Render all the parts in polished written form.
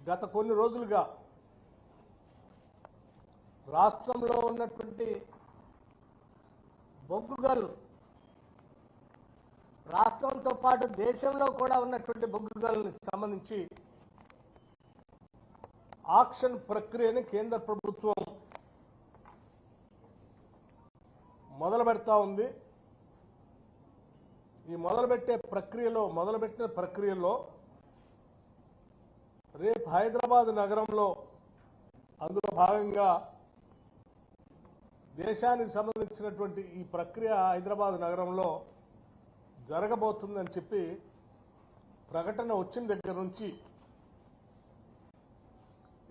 గత కొన్ని రోజులుగా రాష్ట్రంలో ఉన్నటువంటి బొగ్గు గనులు రాష్ట్రంతో పాటు దేశంలో కూడా ఉన్నటువంటి బొగ్గు గనులకు సంబంధించి ఆక్షన్ ప్రక్రియని కేంద్ర ప్రభుత్వం మొదలు పెడతా ఉంది. ఈ మొదలుపెట్టిన ప్రక్రియలో రేపు హైదరాబాద్ నగరంలో అందులో భాగంగా దేశానికి సంబంధించినటువంటి ఈ ప్రక్రియ హైదరాబాద్ నగరంలో జరగబోతుందని చెప్పి ప్రకటన వచ్చిన దగ్గర నుంచి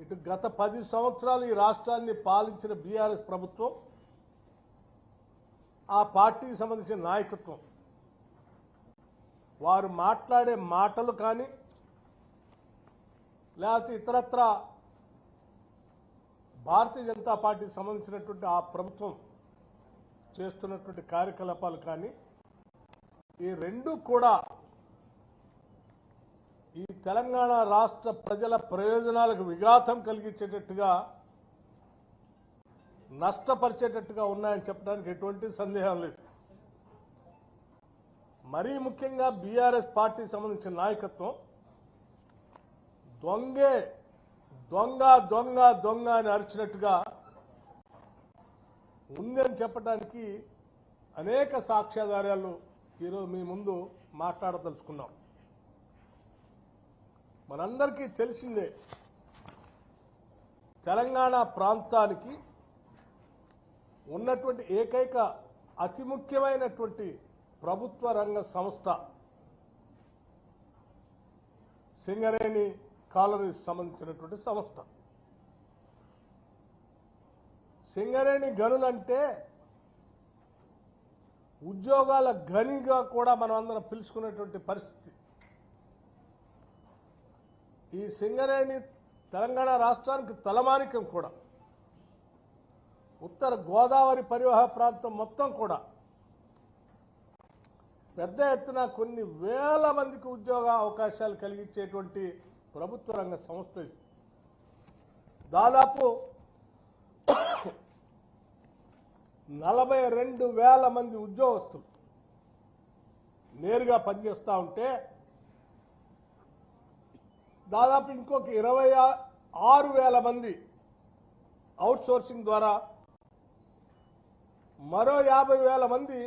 ఇటు గత 10 సంవత్సరాలు ఈ రాష్ట్రాన్ని పాలించిన బీఆర్ఎస్ ప్రభుత్వం, ఆ పార్టీకి సంబంధించిన నాయకత్వం వారు మాట్లాడే మాటలు కానీ లేకపోతే ఇతరత్ర భారతీయ జనతా పార్టీకి సంబంధించినటువంటి ఆ ప్రభుత్వం చేస్తున్నటువంటి కార్యకలాపాలు కానీ ఈ రెండు కూడా ఈ తెలంగాణ రాష్ట్ర ప్రజల ప్రయోజనాలకు విఘాతం కలిగించేటట్టుగా, నష్టపరిచేటట్టుగా ఉన్నాయని చెప్పడానికి ఎటువంటి సందేహం లేదు. మరీ ముఖ్యంగా బీఆర్ఎస్ పార్టీకి సంబంధించిన నాయకత్వం దొంగ దొంగ దొంగ అని అరిచినట్టుగా ఉందని చెప్పడానికి అనేక సాక్ష్యాధారాలు ఈరోజు మీ ముందు మాట్లాడదలుచుకున్నాం. మనందరికీ తెలిసిందే, తెలంగాణ ప్రాంతానికి ఉన్నటువంటి ఏకైక అతి ముఖ్యమైనటువంటి ప్రభుత్వ రంగ సంస్థ సింగరేణి కాలనీకి సంబంధించినటువంటి సంస్థ. సింగరేణి గనులంటే ఉద్యోగాల గనిగా కూడా మనం అందరం పిలుచుకునేటువంటి పరిస్థితి. ఈ సింగరేణి తెలంగాణ రాష్ట్రానికి తలమానికం కూడా. ఉత్తర గోదావరి పరివాహ ప్రాంతం మొత్తం కూడా పెద్ద ఎత్తున కొన్ని వేల మందికి ఉద్యోగ అవకాశాలు కలిగించేటువంటి ప్రభుత్వ రంగ సంస్థ ఇది. దాదాపు 42,000 మంది ఉద్యోగస్తులు నేరుగా పనిచేస్తూ ఉంటే, దాదాపు ఇంకొక 26,000 మంది అవుట్ సోర్సింగ్ ద్వారా మరో 50,000 మంది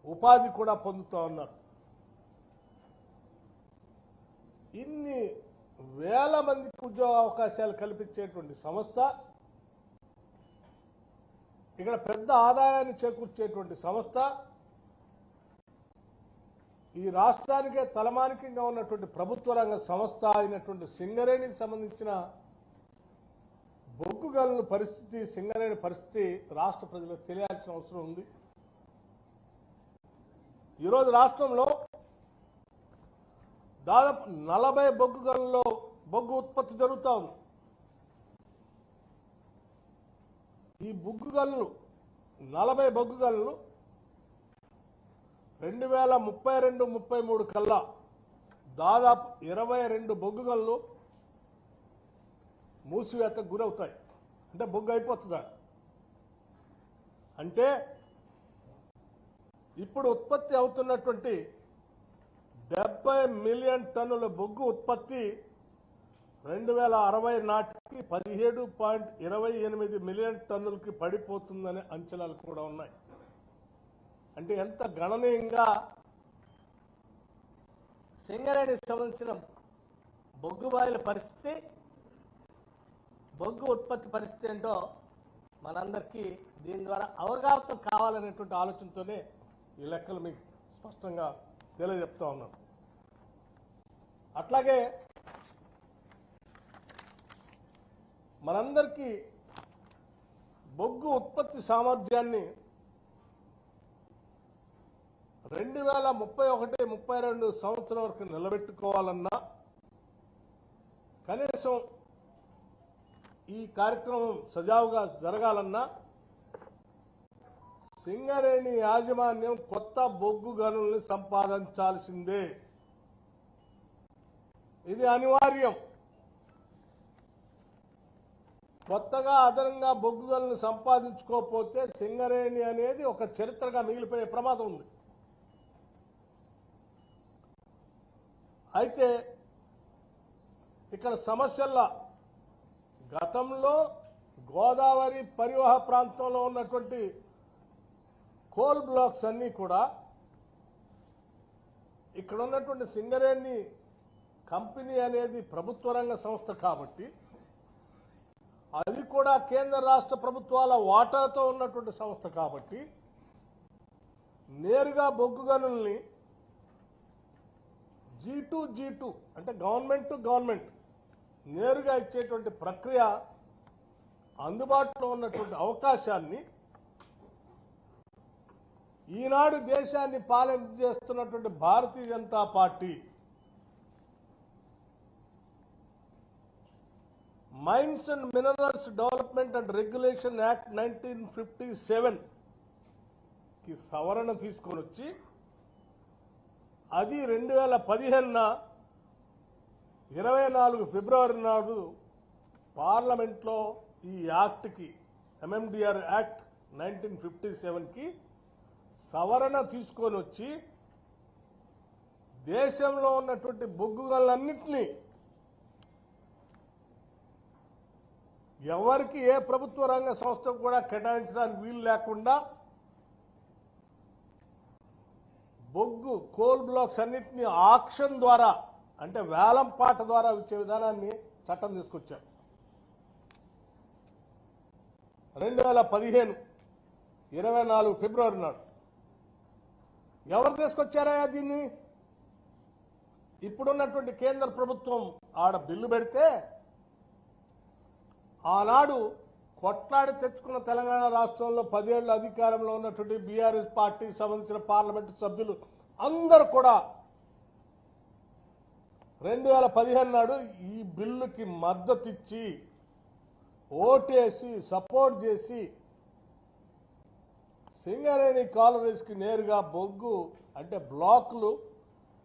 ఉపాధి కూడా పొందుతూ ఉన్నారు. ఇన్ని వేల మందికి ఉద్యోగ అవకాశాలు కల్పించేటువంటి సంస్థ, ఇక్కడ పెద్ద ఆదాయాన్ని చేకూర్చేటువంటి సంస్థ, ఈ రాష్ట్రానికే తలమానికంగా ఉన్నటువంటి ప్రభుత్వ రంగ సంస్థ అయినటువంటి సింగరేణికి సంబంధించిన బొగ్గు గనుల పరిస్థితి, సింగరేణి పరిస్థితి రాష్ట్ర ప్రజలకు తెలియాల్సిన అవసరం ఉంది. ఈరోజు రాష్ట్రంలో దాదాపు 40 బొగ్గు గనుల్లో బొగ్గు ఉత్పత్తి జరుగుతూ ఉంది. ఈ బొగ్గు గనులు 40 బొగ్గు గనులు 2032-33 కల్లా దాదాపు 22 బొగ్గు గనులు మూసివేతకు గురవుతాయి. అంటే బొగ్గు అయిపోతుందా అంటే, ఇప్పుడు ఉత్పత్తి అవుతున్నటువంటి 70 మిలియన్ టన్నుల బొగ్గు ఉత్పత్తి 2060 నాటికి 17.28 మిలియన్ టన్నులకి పడిపోతుందనే అంచనాలు కూడా ఉన్నాయి. అంటే ఎంత గణనీయంగా సింగరేణికి సంబంధించిన బొగ్గు బాయిల పరిస్థితి, బొగ్గు ఉత్పత్తి పరిస్థితి ఏంటో మనందరికీ దీని ద్వారా అవగాహన కావాలనేటువంటి ఆలోచనతోనే ఈ లెక్కలు మీకు స్పష్టంగా తెలియజెప్తా ఉన్నాం. అట్లాగే మనందరికీ బొగ్గు ఉత్పత్తి సామర్థ్యాన్ని 2031-32 సంవత్సరం వరకు నిలబెట్టుకోవాలన్నా, కనీసం ఈ కార్యక్రమం సజావుగా జరగాలన్నా సింగరేణి యాజమాన్యం కొత్త బొగ్గు గనుల్ని సంపాదించాల్సిందే. ఇది అనివార్యం. కొత్తగా అదనంగా బొగ్గు గనులను సంపాదించుకోకపోతే సింగరేణి అనేది ఒక చరిత్రగా మిగిలిపోయే ప్రమాదం ఉంది. అయితే ఇక్కడ సమస్యల గతంలో గోదావరి పరివాహ ప్రాంతంలో ఉన్నటువంటి కోల్ బ్లాక్స్ అన్నీ కూడా ఇక్కడ ఉన్నటువంటి సింగరేణి కంపెనీ అనేది ప్రభుత్వ రంగ సంస్థ కాబట్టి అది కూడా కేంద్ర రాష్ట్ర ప్రభుత్వాల వాటాతో ఉన్నటువంటి సంస్థ కాబట్టి నేరుగా బొగ్గు గనుల్ని G2 అంటే గవర్నమెంట్ టు గవర్నమెంట్ నేరుగా ఇచ్చేటువంటి ప్రక్రియ అందుబాటులో ఉన్నటువంటి అవకాశాన్ని ఈనాడు దేశాన్ని పాలన చేస్తున్నటువంటి Bharatiya Janata Party mines and minerals development and regulation act 1957 కి సవరణ తీసుకొని వచ్చి అది 2015 24 ఫిబ్రవరి నాడు పార్లమెంట్లో ఈ యాక్ట్కి MMDR యాక్ట్ 1957కి సవరణ తీసుకొని వచ్చి దేశంలో ఉన్నటువంటి బొగ్గు గనులన్నింటినీ ఎవరికి ఏ ప్రభుత్వ రంగ సంస్థకు కూడా కేటాయించడానికి వీలు లేకుండా బొగ్గు కోల్ బ్లాక్స్ అన్నింటినీ ఆక్షన్ ద్వారా అంటే వేలం పాట ద్వారా ఇచ్చే విధానాన్ని చట్టం తీసుకొచ్చారు. 2015 24 ఫిబ్రవరి నాడు ఎవరు తీసుకొచ్చారా దీన్ని? ఇప్పుడున్నటువంటి కేంద్ర ప్రభుత్వం ఆడ బిల్లు పెడితే ఆనాడు కొట్లాడి తెచ్చుకున్న తెలంగాణ రాష్ట్రంలో 10 ఏళ్ల అధికారంలో ఉన్నటువంటి బీఆర్ఎస్ పార్టీకి సంబంధించిన పార్లమెంటు సభ్యులు అందరూ కూడా 2015 నాడు ఈ బిల్లుకి మద్దతు ఇచ్చి ఓటేసి సపోర్ట్ చేసి సింగరేణి కాలరీస్కి నేరుగా బొగ్గు అంటే బ్లాకులు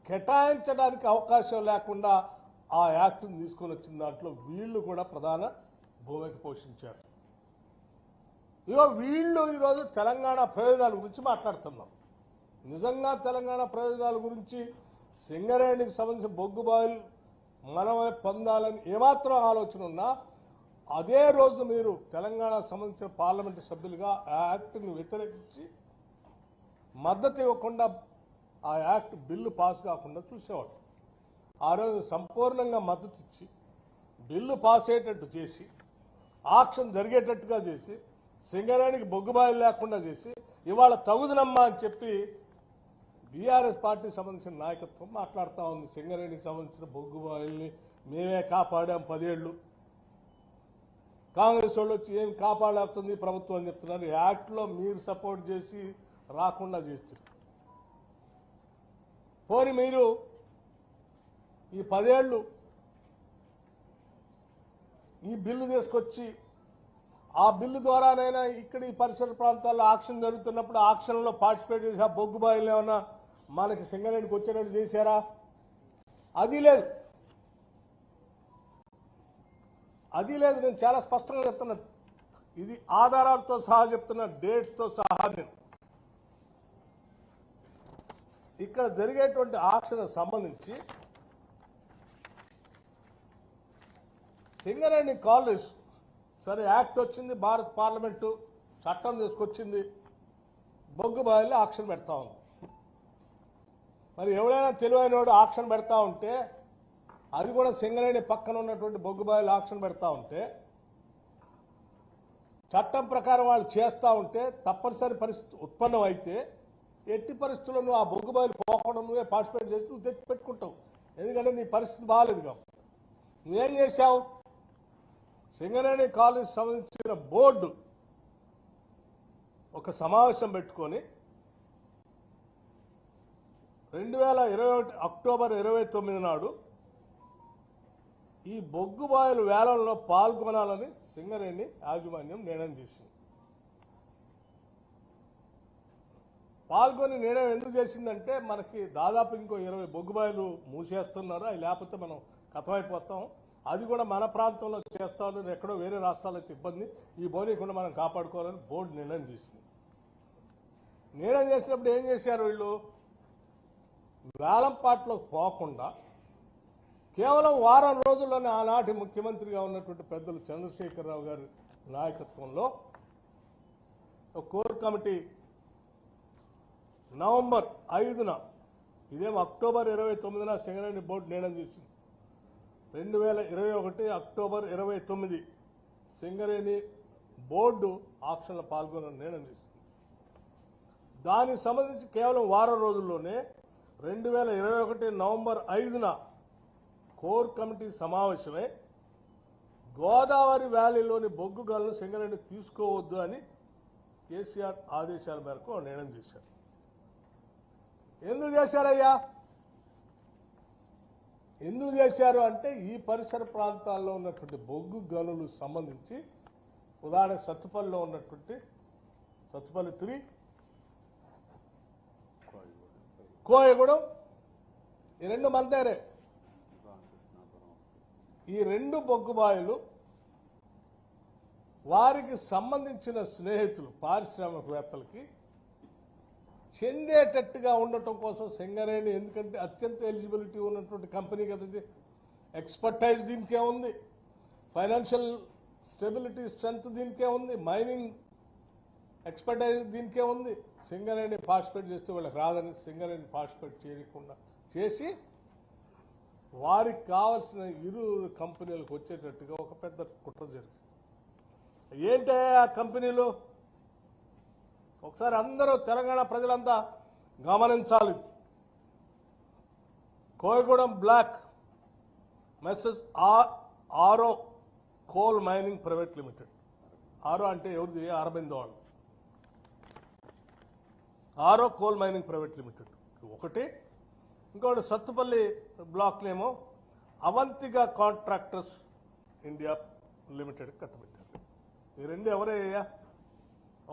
కేటాయించడానికి అవకాశం లేకుండా ఆ యాక్ట్ని తీసుకొని వచ్చిన దాంట్లో వీళ్ళు కూడా ప్రధాన భూమిక పోషించారు. ఇగో వీళ్ళు ఈరోజు తెలంగాణ ప్రయోజనాల గురించి మాట్లాడుతున్నాం. నిజంగా తెలంగాణ ప్రయోజనాల గురించి సింగరేణికి సంబంధించిన బొగ్గు బాయిల్ మనమే పొందాలని ఏమాత్రం ఆలోచన ఉన్నా అదే రోజు మీరు తెలంగాణకు సంబంధించిన పార్లమెంటు సభ్యులుగా ఆ యాక్ట్ని వ్యతిరేకించి మద్దతు ఇవ్వకుండా ఆ యాక్ట్ బిల్లు పాస్ కాకుండా చూసేవాడు. ఆ రోజు సంపూర్ణంగా మద్దతు ఇచ్చి బిల్లు పాస్ అయ్యేటట్టు చేసి ఆక్షన్ జరిగేటట్టుగా చేసి సింగరేణికి బొగ్గుబాయిలు లేకుండా చేసి ఇవాళ తగుదనమ్మా అని చెప్పి బీఆర్ఎస్ పార్టీకి సంబంధించిన నాయకత్వం మాట్లాడుతూ ఉంది. సింగరేణికి సంబంధించిన బొగ్గుబాయిల్ని మేమే కాపాడాం 10 ఏళ్ళు, కాంగ్రెస్ వాళ్ళు వచ్చి ఏం కాపాడుతుంది ప్రభుత్వం అని చెప్తున్నారు. యాక్ట్లో మీరు సపోర్ట్ చేసి రాకుండా చేస్తారు. పోనీ మీరు ఈ 10 ఏళ్ళు ఈ బిల్లు తీసుకొచ్చి ఆ బిల్లు ద్వారానైనా ఇక్కడ ఈ పరిసర ప్రాంతాల్లో ఆక్షన్ జరుగుతున్నప్పుడు ఆక్షన్లో పార్టిసిపేట్ చేసి ఆ బొగ్గు బాయిలు ఏమన్నా మనకి సింగరేణికి వచ్చేటట్టు చేశారా? అది లేదు, అది లేదు. నేను చాలా స్పష్టంగా చెప్తున్నా, ఇది ఆధారాలతో సహా చెప్తున్నా, డేట్స్తో సహా. నేను ఇక్కడ జరిగేటువంటి ఆక్షన్ సంబంధించి సింగరేణి కాలరీస్ సరే యాక్ట్ వచ్చింది, భారత పార్లమెంటు చట్టం తీసుకొచ్చింది, బొగ్గు బాయిల్లో ఆక్షన్ పెడతా ఉంది. మరి ఎవరైనా తెలివైన వాడు ఆక్షన్ పెడతా ఉంటే అది కూడా సింగరేణి పక్కన ఉన్నటువంటి బొగ్గు బాయిలు ఆక్షన్ పెడతా ఉంటే చట్టం ప్రకారం వాళ్ళు చేస్తూ ఉంటే తప్పనిసరి పరిస్థితి ఉత్పన్నం అయితే ఎట్టి పరిస్థితుల్లో నువ్వు ఆ బొగ్గు బాయిలు పోకుండా నువ్వే పార్టిసిపేట్ చేసి నువ్వు తెచ్చి పెట్టుకుంటావు. ఎందుకంటే నీ పరిస్థితి బాగాలేదు కాబట్టి. నువ్వేం చేశావు? సింగరేణి కాలేజ్ సంబంధించిన బోర్డు ఒక సమావేశం పెట్టుకొని 2021 అక్టోబర్ 29 నాడు ఈ బొగ్గు బాయిలు వేలంలో పాల్గొనాలని సింగరేణి యాజమాన్యం నిర్ణయం చేసింది. పాల్గొని నిర్ణయం ఎందుకు చేసిందంటే మనకి దాదాపు ఇంకో 20 బొగ్గు బాయిలు మూసేస్తున్నారు, అవి లేకపోతే మనం కథమైపోతాం. అది కూడా మన ప్రాంతంలో చేస్తామని ఎక్కడో వేరే రాష్ట్రాల్లో అయితే ఇబ్బంది, ఈ బోనీకుండా మనం కాపాడుకోవాలని బోర్డు నిర్ణయం చేసింది. నిర్ణయం చేసినప్పుడు ఏం చేశారు వీళ్ళు, వేలంపాట్లోకి పోకుండా కేవలం వారం రోజుల్లోనే ఆనాటి ముఖ్యమంత్రిగా ఉన్నటువంటి పెద్దలు చంద్రశేఖరరావు గారి నాయకత్వంలో ఒక కోర్ కమిటీ నవంబర్ 5న, ఇదేమో అక్టోబర్ 29న సింగరేణి బోర్డు నిర్ణయం చేసింది. 2021 అక్టోబర్ 29 సింగరేణి బోర్డు ఆక్షన్లో పాల్గొన్న నిర్ణయం చేసింది. దానికి సంబంధించి కేవలం వారం రోజుల్లోనే 2021 నవంబర్ 5న కోర్ కమిటీ సమావేశమై గోదావరి వ్యాలీలోని బొగ్గు గనులను సింగరేణి తీసుకోవద్దు అని కేసీఆర్ ఆదేశాల మేరకు నిర్ణయం చేశారు. ఎందుకు చేశారయ్యా? ఎందుకు చేశారు అంటే ఈ పరిసర ప్రాంతాల్లో ఉన్నటువంటి బొగ్గు గనులు సంబంధించి ఉదాహరణ సత్తుపల్లిలో ఉన్నటువంటి సత్తుపల్లి 3, కోయగూడెం, ఈ రెండు మంతేరే. ఈ రెండు బొగ్గుబాయిలు వారికి సంబంధించిన స్నేహితులు పారిశ్రామికవేత్తలకి చెందేటట్టుగా ఉండటం కోసం సింగరేణి, ఎందుకంటే అత్యంత ఎలిజిబిలిటీ ఉన్నటువంటి కంపెనీ కదా ఇది, ఎక్స్పర్టైజ్ దీనికే ఉంది, ఫైనాన్షియల్ స్టెబిలిటీ స్ట్రెంత్ దీనికే ఉంది, మైనింగ్ ఎక్స్పర్టైజ్ దీనికే ఉంది. సింగరేణి పార్టిసిపేట్ చేస్తే వాళ్ళకి రాదని సింగరేణి పార్టిసిపేట్ చేయకుండా చేసి వారికి కావాల్సిన ఇరు కంపెనీలకు వచ్చేటట్టుగా ఒక పెద్ద కుట్ర జరిగింది. ఏంటే ఆ కంపెనీలు? ఒకసారి అందరూ తెలంగాణ ప్రజలంతా గమనించాలి. కోయగూడెం బ్లాక్ మెస్సెస్ ఆరో కోల్ మైనింగ్ ప్రైవేట్ లిమిటెడ్. ఆరో అంటే ఎవరిది? అరబిందో వాళ్ళు. ఆరో కోల్ మైనింగ్ ప్రైవేట్ లిమిటెడ్ ఒకటి. ఇంకోటి సత్తుపల్లి బ్లాక్నేమో అవంతిగా కాంట్రాక్టర్స్ ఇండియా లిమిటెడ్ కట్టబెట్టారు. ఈ రెండు ఎవరయ్యా?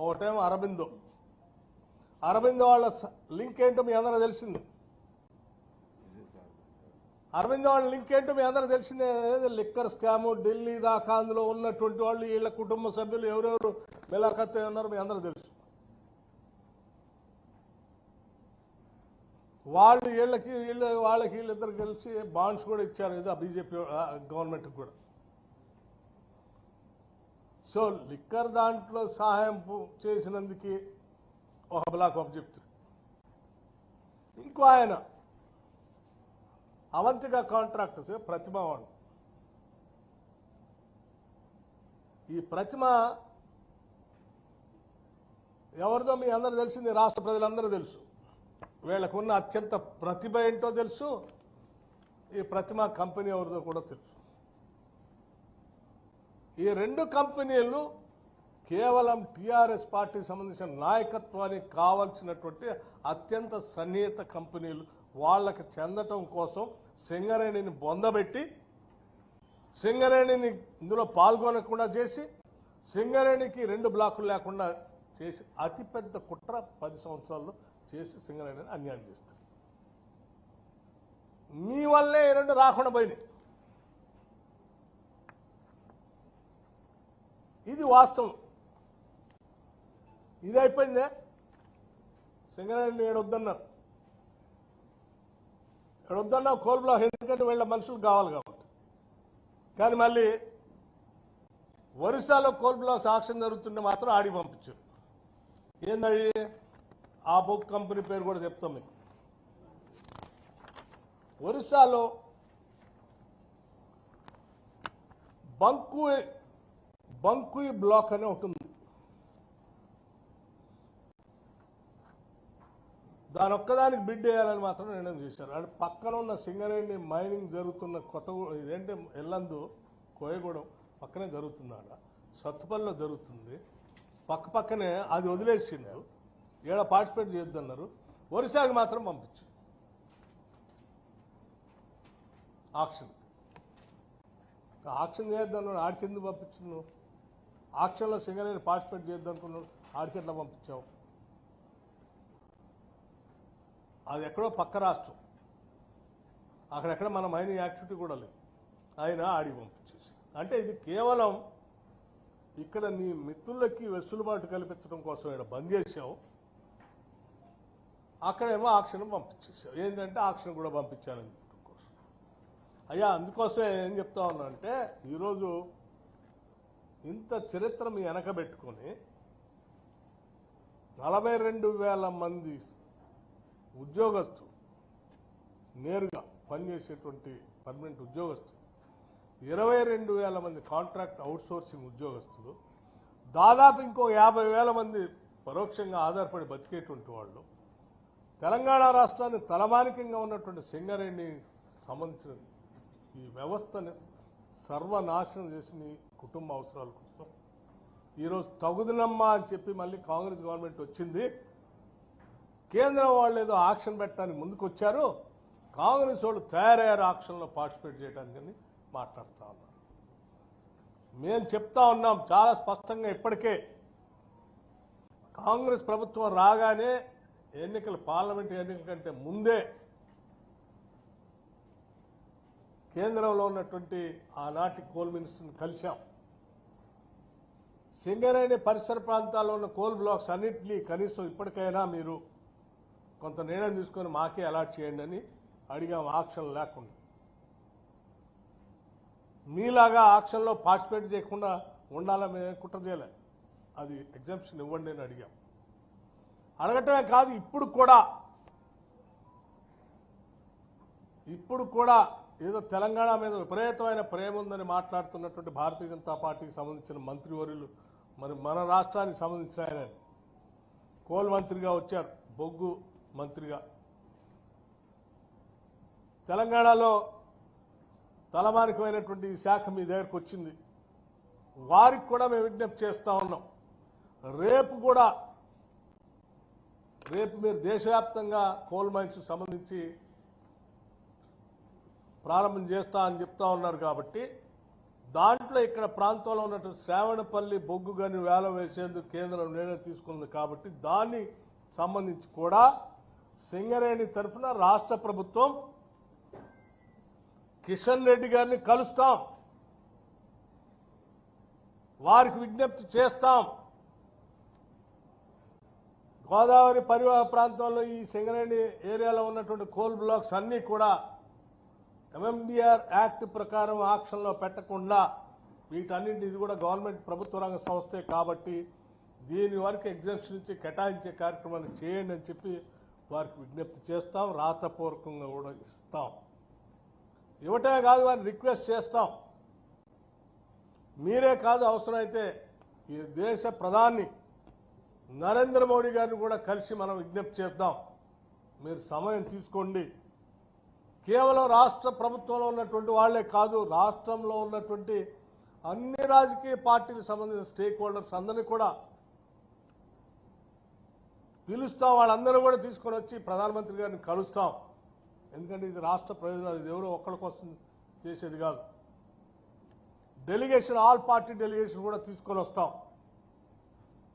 ఒకటేమో అరబిందో. అరబిందో వాళ్ళ లింక్ ఏంటో మీ అందరూ తెలిసింది. అరబిందో వాళ్ళ లింక్ ఏంటో మీ అందరూ తెలిసిందే. లిక్కర్ స్కాము ఢిల్లీ దాకా అందులో ఉన్నటువంటి వాళ్ళు, వీళ్ళ కుటుంబ సభ్యులు ఎవరెవరు మిలాఖత్ ఉన్నారో మీ అందరూ తెలుసు. వాళ్ళు వీళ్ళిద్దరు కలిసి బాండ్స్ కూడా ఇచ్చారు ఇది బీజేపీ గవర్నమెంట్కి కూడా. సో లిక్కర్ దాంట్లో సహాయం చేసినందుకు ఒక బ్లాక్ ఆఫ్ చెప్తారు. ఇంకో ఆయన అవంతిగా కాంట్రాక్టర్స్ ప్రతిమ వాడు. ఈ ప్రతిమ ఎవరిదో మీ అందరూ తెలిసింది, రాష్ట్ర ప్రజలందరూ తెలుసు. వీళ్ళకున్న అత్యంత ప్రతిభ ఏంటో తెలుసు. ఈ ప్రతిమ కంపెనీ ఎవరిదో కూడా తెలుసు. ఈ రెండు కంపెనీలు కేవలం టీఆర్ఎస్ పార్టీకి సంబంధించిన నాయకత్వానికి కావాల్సినటువంటి అత్యంత సన్నిహిత కంపెనీలు. వాళ్ళకి చెందటం కోసం సింగరేణిని బొందబెట్టి సింగరేణిని ఇందులో పాల్గొనకుండా చేసి సింగరేణికి 2 బ్లాకులు లేకుండా చేసి అతిపెద్ద కుట్ర 10 సంవత్సరాల్లో చేసి సింగరేణిని అన్యాయం చేస్తారు. మీ వల్లే ఈ 2 రాకుండా పోయినాయి. ఇది వాస్తవం. ఇది అయిపోయిందే. సింగరేణి ఏడొద్దన్నారు. ఏడొద్దన్నావు కోల్ బ్లాక్, ఎందుకంటే వీళ్ళ మనుషులు కావాలి కాబట్టి. కానీ మళ్ళీ ఒరిస్సాలో కోల్ బ్లాక్స్ ఆక్షన్ జరుగుతుంటే మాత్రం ఆడికి పంపించారు. ఏందది? ఆ బొగ్గు కంపెనీ పేరు కూడా చెప్తాం మీకు. ఒరిస్సాలో బంకుయి బ్లాక్ అనే ఒకటి ఉంది. దాని ఒక్కదానికి బిడ్ వేయాలని మాత్రం నిర్ణయం చేశారు. అంటే పక్కన ఉన్న సింగరేణి మైనింగ్ జరుగుతున్న ఇదేంటే ఎల్లందు కోయగూడెం పక్కనే జరుగుతుంది. ఆడ సత్తుపల్లిలో జరుగుతుంది. పక్కనే అది వదిలేసిండు. ఏడ పార్టిసిపేట్ చేయొద్దన్నారు. ఒరిస్సాకి మాత్రం పంపించు ఆక్షన్ చేయొద్దన్నాడు. ఆడికి ఎందుకు పంపించు? నువ్వు ఆక్షన్లో సింగరేణి పార్టిసిపేట్ చేయొద్దనుకున్నాడు. ఆడికి ఎట్లా పంపించావు? అది ఎక్కడో పక్క రాష్ట్రం, అక్కడెక్కడ మన మైనింగ్ యాక్టివిటీ కూడా లేదు. ఆయన ఆడికి పంపించేసి, అంటే ఇది కేవలం ఇక్కడ నీ మిత్రులకి వెసులుబాటు కల్పించడం కోసం ఇక్కడ బంద్ చేసావు, అక్కడేమో ఆక్షన్ పంపించేసావు. ఏంటంటే ఆక్షన్ కూడా పంపించాలని చెప్పడం కోసం. అయ్యా అందుకోసమే ఏం చెప్తా ఉన్నా అంటే, ఈరోజు ఇంత చరిత్ర మీ వెనకబెట్టుకొని 42,000 మంది ఉద్యోగస్తులు నేరుగా పనిచేసేటువంటి పర్మనెంట్ ఉద్యోగస్తులు, 22,000 మంది కాంట్రాక్ట్ అవుట్సోర్సింగ్ ఉద్యోగస్తులు, దాదాపు ఇంకో 50,000 మంది పరోక్షంగా ఆధారపడి బతికేటువంటి వాళ్ళు, తెలంగాణ రాష్ట్రాన్ని తలమానికంగా ఉన్నటువంటి సింగరేణి సంబంధించిన ఈ వ్యవస్థని సర్వనాశనం చేసిన కుటుంబ అవసరాల కోసం ఈరోజు తగుదనమ్మా అని చెప్పి మళ్ళీ కాంగ్రెస్ గవర్నమెంట్ వచ్చింది. కేంద్రం వాళ్ళు ఏదో ఆక్షన్ పెట్టడానికి ముందుకు వచ్చారు, కాంగ్రెస్ వాళ్ళు తయారయ్యారు ఆక్షన్లో పార్టిసిపేట్ చేయడానికి మాట్లాడుతూ ఉన్నారు. మేము చెప్తా ఉన్నాం చాలా స్పష్టంగా, ఇప్పటికే కాంగ్రెస్ ప్రభుత్వం రాగానే పార్లమెంట్ ఎన్నికల కంటే ముందే కేంద్రంలో ఉన్నటువంటి ఆనాటి కోల్ మినిస్టర్ని కలిశాం. సింగరేణి పరిసర ప్రాంతాల్లో ఉన్న కోల్ బ్లాక్స్ అన్నింటినీ కనీసం ఇప్పటికైనా మీరు కొంత నిర్ణయం తీసుకొని మాకే అలాట్ చేయండి అని అడిగాం, ఆక్షన్ లేకుండా. మీలాగా ఆక్షన్లో పార్టిసిపేట్ చేయకుండా ఉండాలని మేము కుట్ర చేయలే, అది ఎగ్జామ్షన్ ఇవ్వండి అని అడిగాం. అడగటమే కాదు, ఇప్పుడు కూడా ఏదో తెలంగాణ మీద విపరీతమైన ప్రేమ ఉందని మాట్లాడుతున్నటువంటి భారతీయ జనతా పార్టీకి సంబంధించిన మంత్రివర్యులు, మరి మన రాష్ట్రానికి సంబంధించిన ఆయన కోల్ మంత్రిగా వచ్చారు, బొగ్గు మంత్రిగా. తెలంగాణలో తలమానికమైనటువంటి ఈ శాఖ మీ దగ్గరకు వచ్చింది, వారికి కూడా మేము విజ్ఞప్తి చేస్తూ ఉన్నాం. రేపు మీరు దేశవ్యాప్తంగా కోల్ మైన్స్ సంబంధించి ప్రారంభం చేస్తా అని చెప్తా ఉన్నారు కాబట్టి, దాంట్లో ఇక్కడ ప్రాంతంలో ఉన్నటువంటి శ్రావణపల్లి బొగ్గు గని వేలం వేసేందుకు కేంద్రం నిర్ణయం తీసుకుంది కాబట్టి, దాన్ని సంబంధించి కూడా సింగరేణి తరఫున రాష్ట్ర ప్రభుత్వం కిషన్ రెడ్డి గారిని కలుస్తాం, వారికి విజ్ఞప్తి చేస్తాం. గోదావరి పరివాహ ప్రాంతంలో ఈ సింగరేణి ఏరియాలో ఉన్నటువంటి కోల్ బ్లాక్స్ అన్నీ కూడా ఎంఎండిఆర్ యాక్ట్ ప్రకారం ఆక్షన్లో పెట్టకుండా, వీటన్నింటి ఇది కూడా గవర్నమెంట్ ప్రభుత్వ రంగ సంస్థే కాబట్టి దీని వరకు ఎగ్జామ్షన్ నుంచి కేటాయించే కార్యక్రమాన్ని చేయండి అని చెప్పి వారికి విజ్ఞప్తి చేస్తాం. రాతపూర్వకంగా కూడా ఇస్తాం. ఇవ్వటమే కాదు, వారిని రిక్వెస్ట్ చేస్తాం. మీరే కాదు, అవసరమైతే ఈ దేశ ప్రధాని నరేంద్ర మోడీ గారిని కూడా కలిసి మనం విజ్ఞప్తి చేద్దాం. మీరు సమయం తీసుకోండి. కేవలం రాష్ట్ర ప్రభుత్వంలో ఉన్నటువంటి వాళ్లే కాదు, రాష్ట్రంలో ఉన్నటువంటి అన్ని రాజకీయ పార్టీలకు సంబంధించిన స్టేక్ హోల్డర్స్ అందరినీ కూడా పిలుస్తాం. వాళ్ళందరూ కూడా తీసుకొని వచ్చి ప్రధానమంత్రి గారిని కలుస్తాం. ఎందుకంటే ఇది రాష్ట్ర ప్రయోజనాలు, ఇది ఎవరో ఒక్కడి కోసం చేసేది కాదు. డెలిగేషన్, ఆల్ పార్టీ డెలిగేషన్ కూడా తీసుకొని వస్తాం.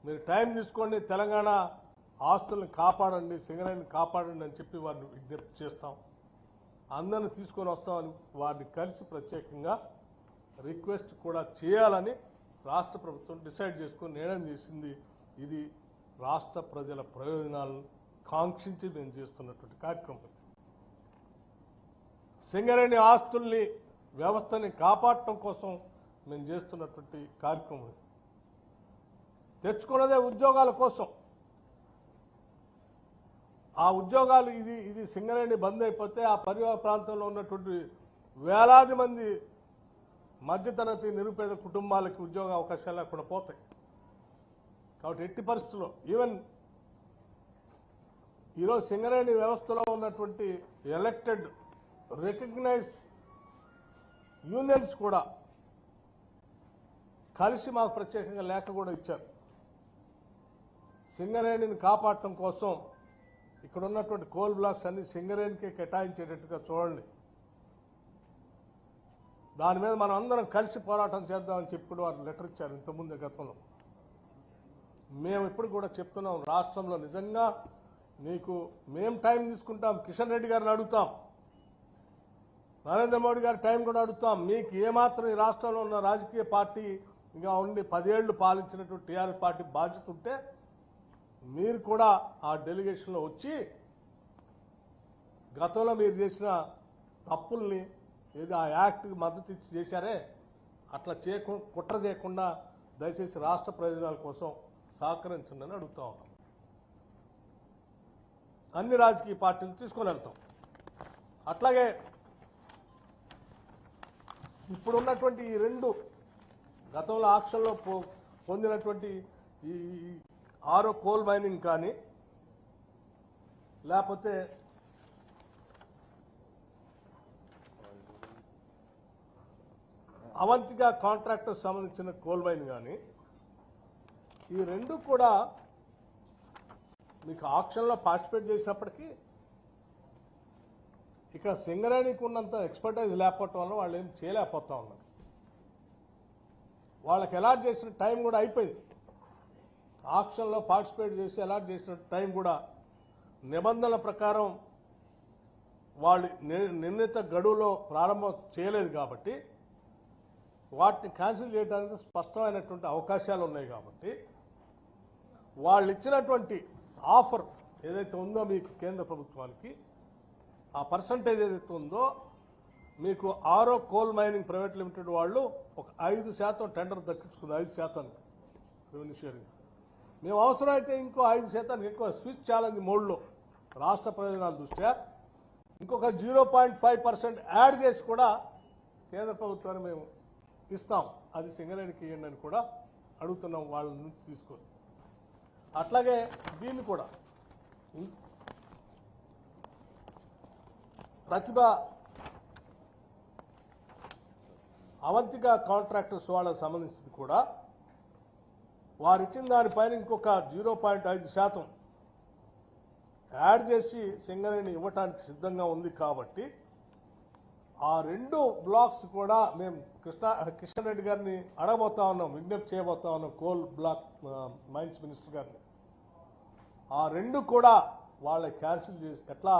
మీరు టైం తీసుకోండి, తెలంగాణ ఆస్తుల్ని కాపాడండి, సింగరేణిని కాపాడండి అని చెప్పి వారిని విజ్ఞప్తి చేస్తాం. అందరిని తీసుకొని వస్తామని వారిని కలిసి ప్రత్యేకంగా రిక్వెస్ట్ కూడా చేయాలని రాష్ట్ర ప్రభుత్వం డిసైడ్ చేసుకొని నిర్ణయం చేసింది. ఇది రాష్ట్ర ప్రజల ప్రయోజనాలను కాంక్షించి మేము చేస్తున్నటువంటి కార్యక్రమం. సింగరేణి ఆస్తుల్ని, వ్యవస్థని కాపాడటం కోసం మేము చేస్తున్నటువంటి కార్యక్రమం. తెచ్చుకున్నదే ఉద్యోగాల కోసం. ఆ ఉద్యోగాలు ఇది సింగరేణి బంద్ అయిపోతే ఆ పరివాహ ప్రాంతంలో ఉన్నటువంటి వేలాది మంది మధ్యతరగతి నిరుపేద కుటుంబాలకి ఉద్యోగ అవకాశాలు లేకుండా పోతాయి. కాబట్టి ఎట్టి పరిస్థితుల్లో ఈవెన్ ఈరోజు సింగరేణి వ్యవస్థలో ఉన్నటువంటి ఎలక్టెడ్ రికగ్నైజ్డ్ యూనియన్స్ కూడా కలిసి మాకు ప్రత్యేకంగా లేఖ కూడా ఇచ్చారు. సింగరేణిని కాపాడటం కోసం ఇక్కడ ఉన్నటువంటి కోల్ బ్లాక్స్ అన్ని సింగరేణికే కేటాయించేటట్టుగా చూడండి, దాని మీద మనం అందరం కలిసి పోరాటం చేద్దామని చెప్పి కూడా వారు లెటర్ ఇచ్చారు ఇంతకుముందే గతంలో. మేము ఇప్పుడు కూడా చెప్తున్నాం, రాష్ట్రంలో నిజంగా మీకు మేము టైం తీసుకుంటాం, కిషన్ రెడ్డి గారిని అడుగుతాం, నరేంద్ర మోడీ గారి టైం కూడా అడుగుతాం. మీకు ఏమాత్రం ఈ రాష్ట్రంలో ఉన్న రాజకీయ పార్టీగా ఉండి 10 ఏళ్లు పాలించినటువంటి టీఆర్ఎస్ పార్టీ బాధ్యత ఉంటే మీరు కూడా ఆ డెలిగేషన్లో వచ్చి గతంలో మీరు చేసిన తప్పుల్ని ఏదో ఆ యాక్ట్కి మద్దతు ఇచ్చి చేశారే అట్లా కుట్ర చేయకుండా దయచేసి రాష్ట్ర ప్రయోజనాల కోసం సహకరించండి అని అడుగుతా ఉన్నాం. అన్ని రాజకీయ పార్టీలు తీసుకొని వెళ్తాం. అట్లాగే ఇప్పుడున్నటువంటి ఈ రెండు గతంలో ఆక్షన్లో పొందినటువంటి ఈ ఆరో కోల్ మైనింగ్ కానీ లేకపోతే అవంతిగా కాంట్రాక్టర్ సంబంధించిన కోల్ మైన్ కానీ ఈ రెండు కూడా మీకు ఆక్షన్లో పార్టిసిపేట్ చేసేప్పటికీ ఇక సింగరేణికి ఉన్నంత ఎక్స్పర్టైజ్ లేకపోవటం వల్ల వాళ్ళు ఏం చేయలేకపోతా ఉన్నారు. వాళ్ళకి అలాట్ చేసిన టైం కూడా అయిపోయింది. ఆక్షన్లో పార్టిసిపేట్ చేసి అలాట్ చేసిన టైం కూడా నిబంధనల ప్రకారం వాళ్ళు నిర్ణీత గడువులో ప్రారంభం చేయలేదు కాబట్టి వాటిని క్యాన్సిల్ చేయడానికి స్పష్టమైనటువంటి అవకాశాలు ఉన్నాయి. కాబట్టి వాళ్ళు ఇచ్చినటువంటి ఆఫర్ ఏదైతే ఉందో మీకు కేంద్ర ప్రభుత్వానికి ఆ పర్సంటేజ్ ఏదైతే ఉందో మీకు ఆరో కోల్ మైనింగ్ ప్రైవేట్ లిమిటెడ్ వాళ్ళు ఒక 5% టెండర్ దక్కించుకుంది. 5% రెవెన్యూ షేరింగ్. మేము అవసరమైతే ఇంకో 5% ఎక్కువ స్విచ్ ఛాలెంజ్ మోడ్లో రాష్ట్ర ప్రయోజనాల దృష్ట్యా ఇంకొక 0.5% యాడ్ చేసి కూడా కేంద్ర ప్రభుత్వాన్ని మేము ఇస్తాం. అది సింగరేణికి ఇవ్వండి అని కూడా అడుగుతున్నాం వాళ్ళ నుంచి తీసుకొని. అట్లాగే దీన్ని కూడా ప్రతిభ అవంతిగా కాంట్రాక్టర్స్ వాళ్ళకి సంబంధించింది కూడా వారిచ్చిన దానిపైన ఇంకొక 0.5% యాడ్ చేసి సింగరేణి ఇవ్వటానికి సిద్ధంగా ఉంది. కాబట్టి ఆ రెండు బ్లాక్స్ కూడా మేము కిషన్ రెడ్డి గారిని అడగబోతా ఉన్నాం, విజ్ఞప్తి చేయబోతా ఉన్నాం కోల్ బ్లాక్ మైన్స్ మినిస్టర్ గారిని. ఆ రెండు కూడా వాళ్ళ క్యాన్సిల్ చేసి ఎట్లా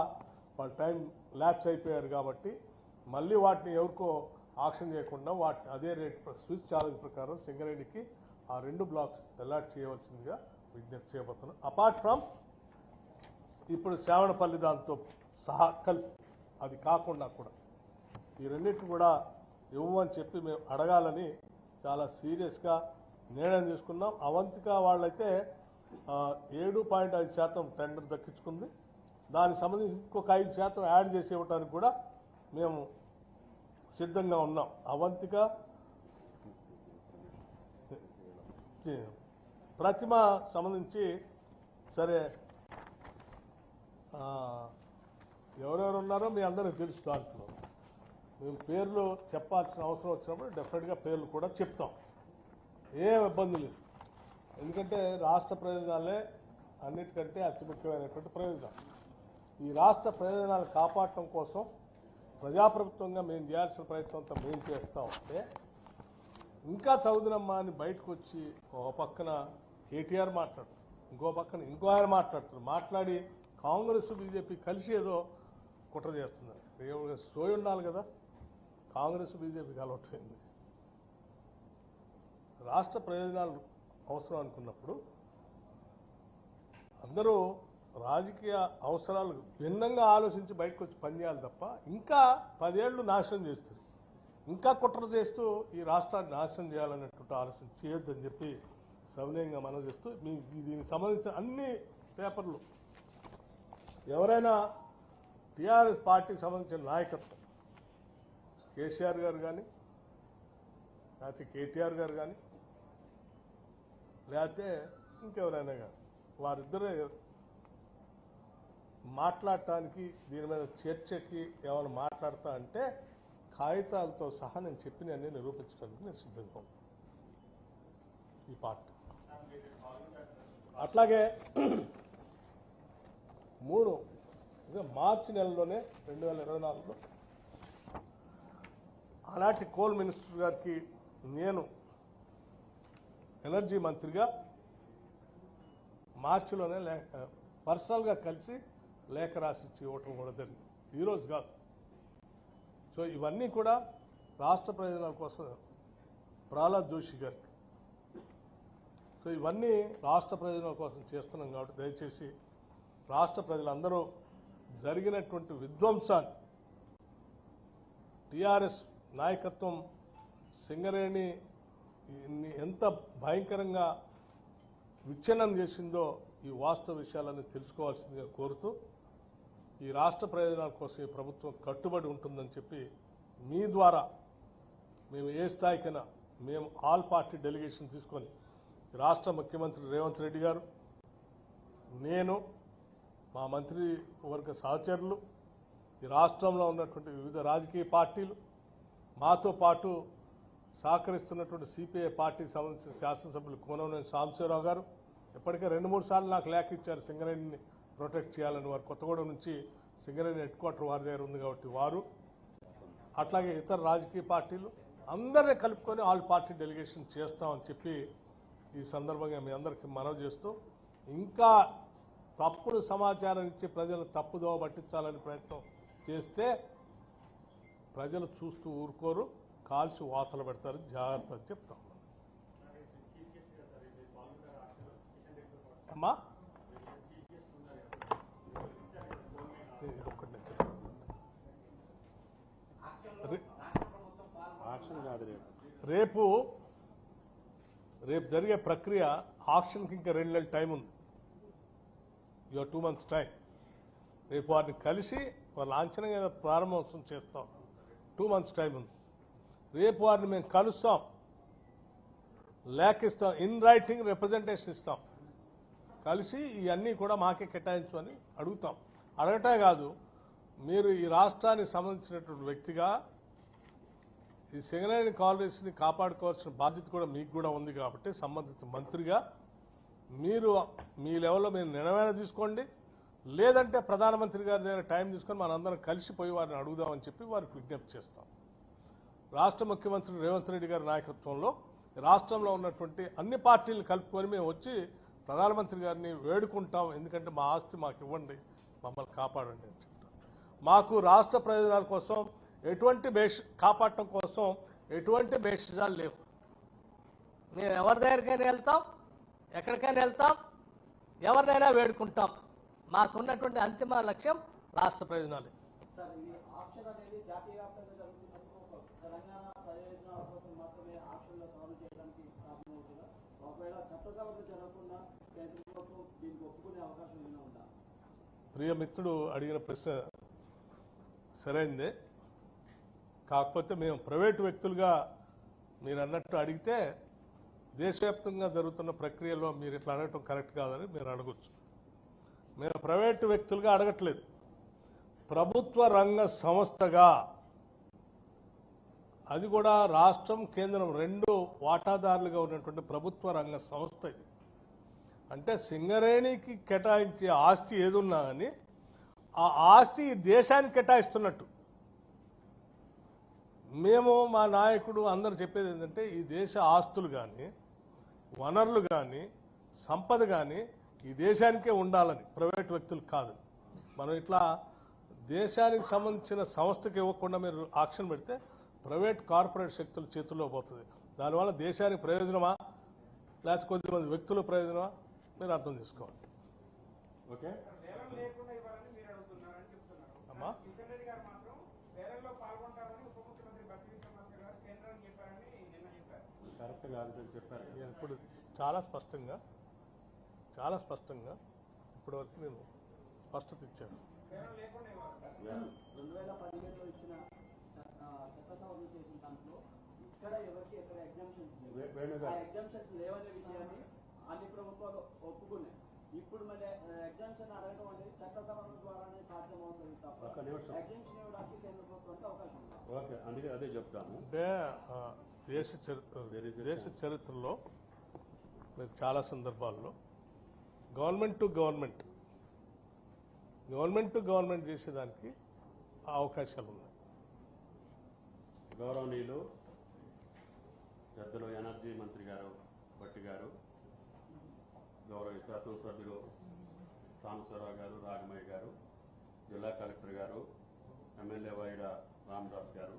వాళ్ళ టైం ల్యాప్స్ అయిపోయారు కాబట్టి మళ్ళీ వాటిని ఎవరికో ఆక్షన్ చేయకుండా వాటిని అదే రేట్ స్విచ్ ఛాలెంజ్ ప్రకారం సింగరేణికి ఆ రెండు బ్లాక్స్ అలాట్ చేయవలసిందిగా విజ్ఞప్తి చేయబోతున్నాం. అపార్ట్ ఫ్రమ్ ఇప్పుడు శ్రావణపల్లి దాంతో సహా కలిపి అది కాకుండా కూడా ఈ రెండింటిని కూడా ఇవ్వమని చెప్పి మేము అడగాలని చాలా సీరియస్గా నిర్ణయం తీసుకున్నాం. అవంతిక వాళ్ళైతే 7.5% టెండర్ దక్కించుకుంది. దానికి సంబంధించి ఇంకొక 5% యాడ్ చేసి ఇవ్వడానికి కూడా మేము సిద్ధంగా ఉన్నాం. అవంతిక ప్రతిమ సంబంధించి సరే ఎవరెవరు ఉన్నారో మీ అందరికీ తెలుసు. దాంట్లో మేము పేర్లు చెప్పాల్సిన అవసరం వచ్చినప్పుడు డెఫినెట్గా పేర్లు కూడా చెప్తాం. ఏం ఇబ్బంది లేదు. ఎందుకంటే రాష్ట్ర ప్రయోజనాలే అన్నిటికంటే అతి ముఖ్యమైనటువంటి ప్రయోజనాలు. ఈ రాష్ట్ర ప్రయోజనాలు కాపాడటం కోసం ప్రజాప్రభుత్వంగా మేము చేయాల్సిన ప్రయత్నం అంతా మేము చేస్తూ ఉంటే ఇంకా చదువునమ్మా అని బయటకు వచ్చి ఒక పక్కన కేటీఆర్ మాట్లాడుతారు, ఇంకో పక్కన ఇంకో ఆయన మాట్లాడుతున్నారు. మాట్లాడి కాంగ్రెస్ బీజేపీ కలిసి ఏదో కుట్ర చేస్తున్నారు. సోయి ఉండాలి కదా. కాంగ్రెస్ బీజేపీ కలవట్లేదు. రాష్ట్ర ప్రయోజనాలు అవసరం అనుకున్నప్పుడు అందరూ రాజకీయ అవసరాలు భిన్నంగా ఆలోచించి బయటకు వచ్చి పనిచేయాలి తప్ప ఇంకా 10 ఏళ్లు నాశనం చేస్తారు, ఇంకా కుట్ర చేస్తూ ఈ రాష్ట్రాన్ని నాశనం చేయాలనేటువంటి ఆలోచన చేయొద్దని చెప్పి సవినయంగా మనం చేస్తూ దీనికి సంబంధించిన అన్ని పేపర్లు ఎవరైనా టీఆర్ఎస్ పార్టీకి సంబంధించిన నాయకత్వం కేసీఆర్ గారు కానీ లేకపోతే కేటీఆర్ గారు కానీ లేకపోతే ఇంకెవరైనా కానీ వారిద్దరే మాట్లాడటానికి దీని మీద చర్చకి ఏమైనా మాట్లాడతా అంటే కాగితాలతో సహా నేను చెప్పినవన్నీ నిరూపించడానికి నేను సిద్ధంగా ఉన్నాను. ఈ పార్టీ అట్లాగే 3 మార్చి నెలలోనే 2024లో ఆనాటి కోల్ మినిస్టర్ గారికి నేను ఎనర్జీ మంత్రిగా మార్చిలోనే పర్సనల్గా కలిసి లేఖ రాసిచ్చి ఇవ్వటం కూడా జరిగింది. ఈరోజు కాదు, సో ఇవన్నీ కూడా రాష్ట్ర ప్రయోజనాల కోసం ప్రహ్లాద్ జోషి గారికి. సో ఇవన్నీ రాష్ట్ర ప్రయోజనాల కోసం చేస్తున్నాం కాబట్టి దయచేసి రాష్ట్ర ప్రజలందరూ జరిగినటువంటి విధ్వంసాన్ని టీఆర్ఎస్ నాయకత్వం సింగరేణి ఎంత భయంకరంగా విచ్ఛిన్నం చేసిందో ఈ వాస్తవ విషయాలన్నీ తెలుసుకోవాల్సిందిగా కోరుతూ ఈ రాష్ట్ర ప్రయోజనాల కోసం ఈ ప్రభుత్వం కట్టుబడి ఉంటుందని చెప్పి మీ ద్వారా మేము ఏ స్థాయికైనా మేము ఆల్ పార్టీ డెలిగేషన్ తీసుకొని రాష్ట్ర ముఖ్యమంత్రి రేవంత్ రెడ్డి గారు, నేను, మా మంత్రివర్గ సహచరులు, ఈ రాష్ట్రంలో ఉన్నటువంటి వివిధ రాజకీయ పార్టీలు, మాతో పాటు సహకరిస్తున్నటువంటి సిపిఐ పార్టీకి సంబంధించిన శాసనసభ్యులు కోనవనేని సాంబశివరావు గారు ఇప్పటికే 2-3 సార్లు నాకు లేఖ ఇచ్చారు సింగరేణిని ప్రొటెక్ట్ చేయాలని. వారు కొత్తగూడెం నుంచి సింగరేణి హెడ్ క్వార్టర్ వారి దగ్గర ఉంది కాబట్టి వారు, అట్లాగే ఇతర రాజకీయ పార్టీలు అందరినీ కలుపుకొని ఆల్ పార్టీ డెలిగేషన్ చేస్తామని చెప్పి ఈ సందర్భంగా మీ అందరికీ మనవి చేస్తూ, ఇంకా తప్పుడు సమాచారం ఇచ్చి ప్రజలు తప్పుదోవ పట్టించాలని ప్రయత్నం చేస్తే ప్రజలు చూస్తూ ఊరుకోరు, కాల్చి వాతలు పెడతారు, జాగ్రత్త అని చెప్తాం. అమ్మా రేపు జరిగే ప్రక్రియ ఆక్షన్కి ఇంకా 2 నెలల టైం ఉంది. 2 months టైం. రేపు వారిని కలిసి వాళ్ళ లాంఛనంగా ప్రారంభోత్సవం చేస్తాం. 2 months టైం ఉంది. రేపు వారిని మేము కలుస్తాం, లేఖ ఇస్తాం, ఇన్ రైటింగ్ రిప్రజెంటేషన్ ఇస్తాం, కలిసి ఇవన్నీ కూడా మాకే కేటాయించు అని అడుగుతాం. అడగటమే కాదు, మీరు ఈ రాష్ట్రానికి సంబంధించినటువంటి వ్యక్తిగా ఈ సింగరేణి కాలనీస్ని కాపాడుకోవాల్సిన బాధ్యత కూడా మీకు కూడా ఉంది కాబట్టి సంబంధిత మంత్రిగా మీరు మీ లెవెల్లో మీరు నిర్ణయం తీసుకోండి, లేదంటే ప్రధానమంత్రి గారి దగ్గర టైం తీసుకొని మనందరం కలిసిపోయి వారిని అడుగుదామని చెప్పి వారికి విజ్ఞప్తి చేస్తాం. రాష్ట్ర ముఖ్యమంత్రి రేవంత్ రెడ్డి గారి నాయకత్వంలో రాష్ట్రంలో ఉన్నటువంటి అన్ని పార్టీలు కలుపుకొని మేము వచ్చి ప్రధానమంత్రి గారిని వేడుకుంటాం. ఎందుకంటే మా ఆస్తి మాకు ఇవ్వండి, మమ్మల్ని కాపాడండి అని చెప్తాం. మాకు రాష్ట్ర ప్రయోజనాల కోసం ఎటువంటి కాపాడటం కోసం ఎటువంటి భేషజాలు లేవు. మేము ఎవరి దగ్గరికైనా వెళ్తాం, ఎక్కడికైనా వెళ్తాం, ఎవరినైనా వేడుకుంటాం. మాకున్నటువంటి అంతిమ లక్ష్యం రాష్ట్ర ప్రయోజనాలే. ప్రియమిత్రుడు అడిగిన ప్రశ్న సరైందే. కాకపోతే మేము ప్రైవేటు వ్యక్తులుగా మీరు అన్నట్టు అడిగితే దేశవ్యాప్తంగా జరుగుతున్న ప్రక్రియలో మీరు ఇట్లా అడగటం కరెక్ట్ కాదని మీరు అడగచ్చు. మేము ప్రైవేటు వ్యక్తులుగా అడగట్లేదు, ప్రభుత్వ రంగ సంస్థగా, అది కూడా రాష్ట్రం కేంద్రం 2 వాటాదారులుగా ఉన్నటువంటి ప్రభుత్వ రంగ సంస్థ ఇది. అంటే సింగరేణికి కేటాయించే ఆస్తి ఏదున్నా కానీ ఆ ఆస్తి ఈ దేశానికి కేటాయిస్తున్నట్టు. మేము మా నాయకుడు అందరూ చెప్పేది ఏంటంటే ఈ దేశ ఆస్తులు కానీ వనరులు కానీ సంపద కానీ ఈ దేశానికే ఉండాలని, ప్రైవేట్ వ్యక్తులకు కాదు. మనం ఇట్లా దేశానికి సంబంధించిన సంస్థకి ఇవ్వకుండా మీరు ఆక్షన్ పెడితే ప్రైవేట్ కార్పొరేట్ శక్తుల చేతుల్లో పోతుంది. దానివల్ల దేశానికి ప్రయోజనమా లేకపోతే కొద్దిమంది వ్యక్తుల ప్రయోజనమా మీరు అర్థం చేసుకోవాలి. ఓకే అమ్మా, ఇప్పుడు చాలా స్పష్టంగా ఇప్పటివరకు నేను స్పష్టత ఇచ్చాను. 2015లో ఇచ్చిన చట్టసభలు చేసిన దాంట్లో ఇక్కడ ఎవరికి ఎక్కడ ఎగ్జామ్షన్స్ లేవనే విషయాన్ని అన్ని ప్రభుత్వాలు ఒప్పుకున్నాయి. ఇప్పుడు మళ్ళీ ఎగ్జామ్షన్ అడగడం అనేది చట్టసభల ద్వారానే సాధ్యమవుతుంది తప్ప ఎగ్జామ్షన్ ఇవ్వడానికి కేంద్ర ప్రభుత్వానికి అవకాశం ఉంది. ఓకే, అందుకే అదే చెప్తాను. అంటే దేశ చరిత్రలో మీరు చాలా సందర్భాల్లో గవర్నమెంట్ టు గవర్నమెంట్ చేసేదానికి అవకాశాలు ఉన్నాయి. గౌరవనీయులు పెద్దలు ఎనర్జీ మంత్రి గారు భట్టి గారు, గౌరవ శాసనసభ్యులు సాంబశివరావు గారు, రాఘమయ్య గారు, జిల్లా కలెక్టర్ గారు, ఎమ్మెల్యే వైరా రామదాస్ గారు,